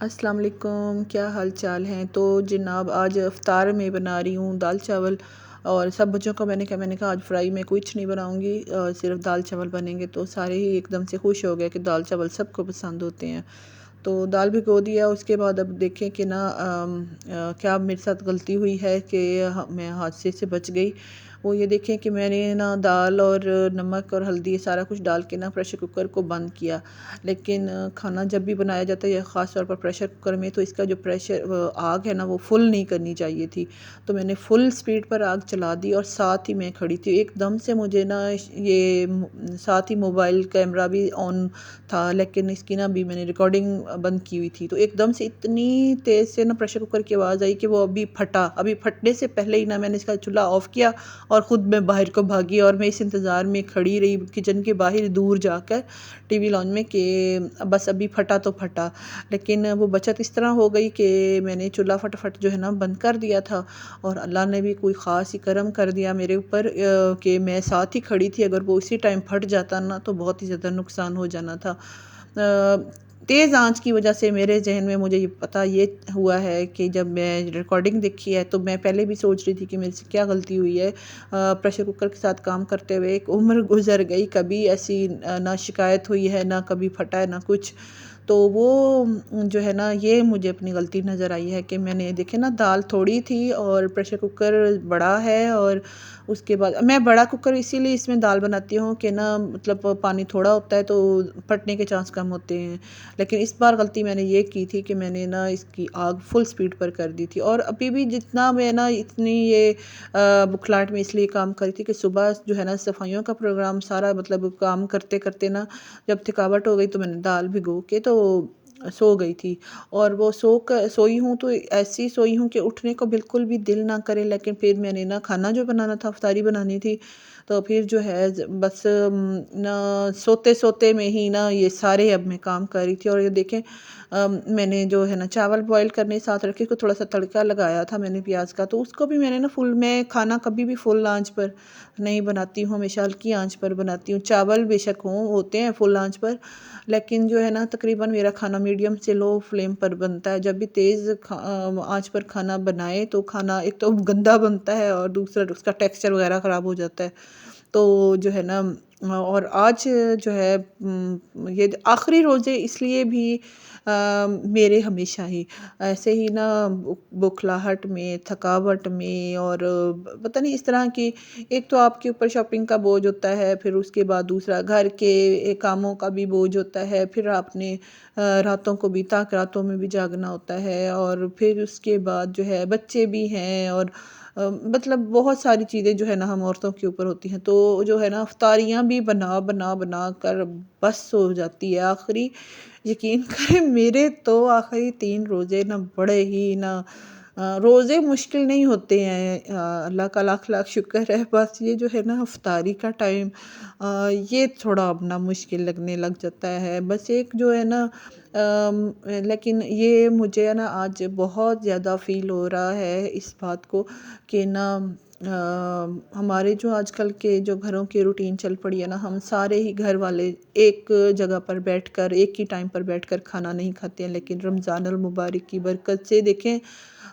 السلام علیکم، کیا حال چال ہیں؟ تو جناب آج افطار میں بنا رہی ہوں دال چاول، اور سب بچوں کو میں نے کہا آج فرائی میں کچھ نہیں بناؤں گی، صرف دال چاول بنیں گے، تو سارے ہی ایک دم سے خوش ہو گئے کہ دال چاول سب کو پسند ہوتے ہیں۔ تو دال بھگو دیا، اس کے بعد اب دیکھیں کہ کیا میرے ساتھ غلطی ہوئی ہے کہ میں حادثے سے بچ گئی۔ وہ یہ دیکھیں کہ میں نے دال اور نمک اور ہلدی سارا کچھ ڈال کے پریشر کوکر کو بند کیا، لیکن کھانا جب بھی بنایا جاتا ہے یا خاص طور پر پریشر کوکر میں، تو اس کا جو آگ ہے وہ فل نہیں کرنی چاہیے تھی، تو میں نے فل سپیڈ پر آگ چلا دی اور ساتھ ہی میں کھڑی تھی۔ ایک دم سے مجھے یہ ساتھ ہی موبائل کیمرہ بھی آن تھا، لیکن اس کی بھی میں نے ریکارڈنگ بند کی ہوئی تھی، تو ایک دم سے اتنی تیز سے پریشر کوکر کی آواز آئی کہ وہ ابھی پھٹنے سے پہلے ہی میں نے اس کا چولہا آف کیا اور خود میں باہر کو بھاگی، اور میں اس انتظار میں کھڑی رہی کچن کے باہر دور جا کر ٹی وی لانچ میں کہ بس ابھی پھٹا تو پھٹا۔ لیکن وہ بچت اس طرح ہو گئی کہ میں نے چولہا فٹافٹ بند کر دیا تھا، اور اللہ نے بھی کوئی خاص ہی کرم کر دیا میرے اوپر کہ میں ساتھ ہی کھڑی تھی، اگر وہ اسی ٹائم پھٹ جاتا تو بہت ہی زیادہ نقصان ہو جانا تھا۔ تیز آنچ کی وجہ سے میرے ذہن میں مجھے یہ ہوا ہے کہ جب میں ریکارڈنگ دیکھی ہے تو میں پہلے بھی سوچ رہی تھی کہ میرے سے کیا غلطی ہوئی ہے، پریشر کوکر کے ساتھ کام کرتے ہوئے ایک عمر گزر گئی، کبھی ایسی نہ شکایت ہوئی ہے، نہ کبھی پھٹا ہے، نہ کچھ۔ تو وہ یہ مجھے اپنی غلطی نظر آئی ہے کہ میں نے دیکھے دال تھوڑی تھی اور پریشر کوکر بڑا ہے، اور اس کے بعد میں بڑا کوکر اسی لیے اس میں دال بناتی ہوں کہ مطلب پانی تھوڑا ہوتا ہے تو پھٹنے کے چانس کم ہوتے ہیں، لیکن اس بار غلطی میں نے یہ کی تھی کہ میں نے اس کی آگ فل سپیڈ پر کر دی تھی، اور ابھی بھی جتنا میں اتنی یہ بکھلاہٹ میں اس لیے کام کری تھی کہ صبح صفائیوں کا پروگرام سارا مطلب کام کرتے کرتے جب تھکاوٹ ہو گئی تو میں نے دال بھگو کے تو سو گئی تھی، اور وہ سوئی ہوں تو ایسی سوئی ہوں کہ اٹھنے کو بالکل بھی دل نہ کرے، لیکن پھر میں نے کھانا جو بنانا تھا افطاری بنانی تھی، تو پھر بس سوتے سوتے میں ہی یہ سارے اب میں کام کر رہی تھی۔ اور یہ دیکھیں میں نے چاول بوائل کرنے ساتھ رکھے کو تھوڑا سا تڑکا لگایا تھا میں نے پیاز کا، تو اس کو بھی میں نے میں کھانا کبھی بھی فل آنچ پر نہیں بناتی ہوں، ہمیشہ ہلکی آنچ پر بناتی ہوں، چاول بے شک ہوتے ہیں فل آنچ پر، لیکن تقریباً میرا کھانا میڈیم سے لو فلیم پر بنتا ہے۔ جب بھی تیز آنچ پر کھانا بنائے تو کھانا ایک تو گندا بنتا ہے، اور دوسرا اس کا ٹیکسچر وغیرہ خراب ہو جاتا ہے۔ تو اور آج یہ آخری روزے اس لیے بھی میرے ہمیشہ ہی ایسے ہی بکھلاہٹ میں، تھکاوٹ میں، اور پتہ نہیں اس طرح کی، ایک تو آپ کے اوپر شاپنگ کا بوجھ ہوتا ہے، پھر اس کے بعد دوسرا گھر کے کاموں کا بھی بوجھ ہوتا ہے، پھر آپ نے راتوں کو بھی راتوں میں بھی جاگنا ہوتا ہے، اور پھر اس کے بعد بچے بھی ہیں، اور مطلب بہت ساری چیزیں ہم عورتوں کے اوپر ہوتی ہیں، تو افطاریاں بھی بنا بنا بنا کر بس ہو جاتی ہے آخری۔ یقین کریں میرے تو آخری 3 روزے بڑے ہی روزے مشکل نہیں ہوتے ہیں، اللہ کا لاکھ لاکھ شکر ہے، بس یہ افطاری کا ٹائم یہ تھوڑا اب مشکل لگنے لگ جاتا ہے، بس ایک لیکن یہ مجھے آج بہت زیادہ فیل ہو رہا ہے اس بات کو کہ ہمارے جو آج کل کے جو گھروں کے روٹین چل پڑی ہے ہم سارے ہی گھر والے ایک جگہ پر بیٹھ کر ایک ہی ٹائم پر بیٹھ کر کھانا نہیں کھاتے ہیں، لیکن رمضان المبارک کی برکت سے دیکھیں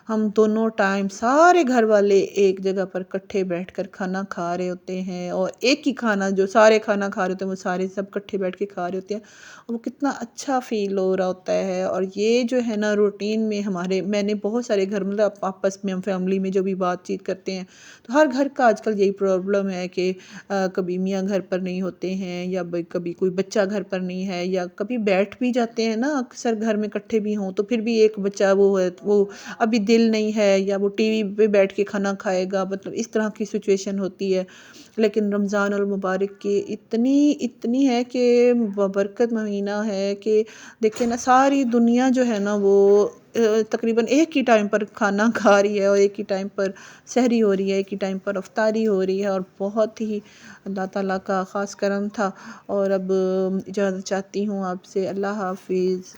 ہم دونوں ٹائم سارے گھر والے ایک جگہ پر اکٹھے بیٹھ کر کھانا کھا رہے ہوتے ہیں، اور ایک ہی کھانا جو سارے کھانا کھا رہے ہوتے ہیں وہ سارے سب اکٹھے بیٹھ کے کھا رہے ہوتے ہیں، اور وہ کتنا اچھا فیل ہو رہا ہوتا ہے۔ اور یہ روٹین میں میں نے بہت سارے گھر مطلب آپس میں فیملی میں جو بھی بات چیت کرتے ہیں تو ہر گھر کا آج کل یہی پرابلم ہے کہ کبھی میاں گھر پر نہیں ہوتے ہیں، یا کبھی کوئی بچہ گھر پر نہیں ہے، یا کبھی بیٹھ بھی جاتے ہیں اکثر گھر میں اکٹھے بھی ہوں تو پھر بھی ایک بچہ وہ ابھی دل نہیں ہے، یا وہ ٹی وی پہ بیٹھ کے کھانا کھائے گا، مطلب اس طرح کی سچویشن ہوتی ہے۔ لیکن رمضان المبارک کی اتنی ہے کہ برکت مہینہ ہے کہ دیکھیں ساری دنیا وہ تقریباً ایک ہی ٹائم پر کھانا کھا رہی ہے، اور ایک ہی ٹائم پر سحری ہو رہی ہے، ایک ہی ٹائم پر افطاری ہو رہی ہے، اور بہت ہی اللہ تعالیٰ کا خاص کرم تھا۔ اور اب اجازت چاہتی ہوں آپ سے، اللہ حافظ۔